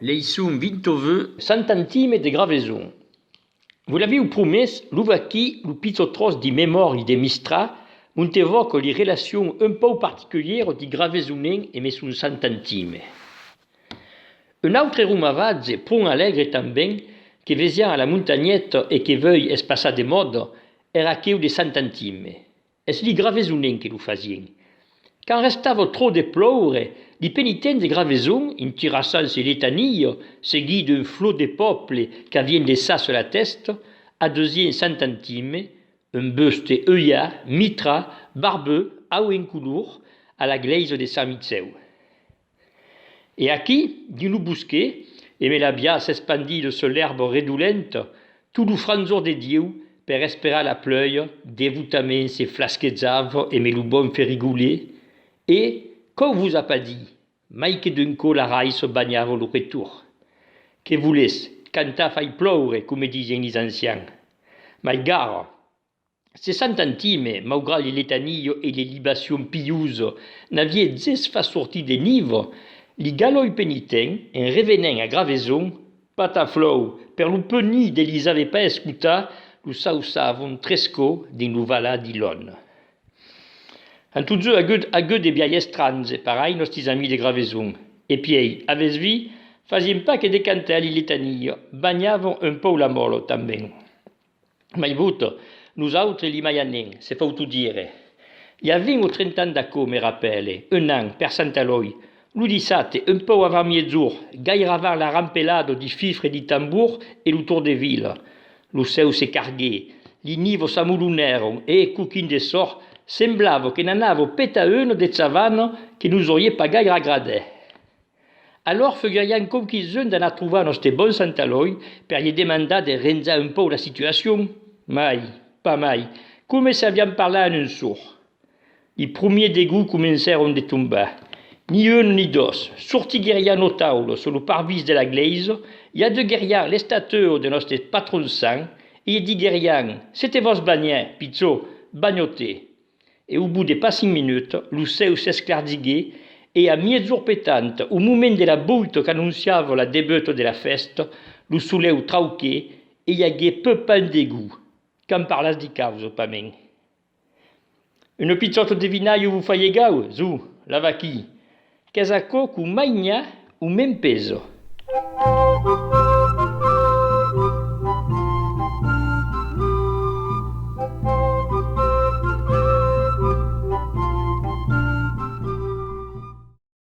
Leisum vintoveux, centantime de gravaison. Vous l'avez promis, l'ouvaki, le pizzotros di memori de Mistra, on évoque les relations un peu particulières di gravaisunen et mes son centantime. Un autre rumavazze, pont alegre também, que vesia à la montagnette et que veuille espassa de mode, era queu de centantime. Es li gravaisunen que lo fasien. Quand restava trop de ploure, les pénitents de gravaison, in tirassant ses létanilles, seguis d'un flot de peuple qui vient de ça sur la teste, adeusiens centantime, un buste œillat, mitra, barbeux, auencoulur, à la glaise de Saint-Mitseu. Et aquí, di nous busquer, et me la bia s'espandit sur l'herbe redoulente, tout le franzor de Dieu, per espérer la pleuille, dévoutamment se flasquezzave et me le bon fait rigoler, et, comme vous a pas dit, mai que d'un coup la raille se bagnava le retour. Que voulez, canta fai ploure, comme disaient les anciens. Mais gare, ces centantimes, malgré les létanilles et les libations pieuses, n'avaient pas sorti des nives, les galoi pénitents, en revenant à gravaison, pataflou, per le peni de les avait pas escuta, le sausavon tresco din l'uvala d'Ilon. En tout cas, à gueux des biais strange, pareil, nos petits amis de gravaison. Et puis, avec vie, faisions pas que décanter à l'illétanie, bagnavons un peu la mort, também. Mais vous, nous autres, les Mayanins, c'est pas tout dire. Il y avait au 30 ans d'accord, me rappelle, un an, per Santaloi, l'udissate, un peu avant miezour, gairavar la rampelade du fifre et du tambour et le tour des villes. Le seu se cargué, les niveaux s'amouluneron et, couquin de sort, semblava que n'en avait peta une de savane que nous auriez pas gaire agradé. Alors ferions comme qu'ils ont d'en a trouvé notre bon Santaloi per lui demander de renzer un peu la situation. Mai, pas mai, comme s'avions parlé en un sourd. Les premiers dégoûts commencèrent de tomber. Ni un ni deux, sortis guerriers au taule sur le parvis de la glaise, il y a deux guerriers les stateurs de notre patron sang, et il dit guerriers, c'était vos bagnets, pizzo, bagnoté. Et au bout de pas 5 minutes, le seu s'esclardiguait, et à mi-jour pétante, au moment de la boute qu'annonciava la débute de la fête, le soleil trauquait, et il y avait peu pas de dégoût. Qu'en parlas di cause, pas men. Une pizzotte de vinaille vous faites gau, zou, la vaqui. Qu'est-ce que ou magna ou même peso.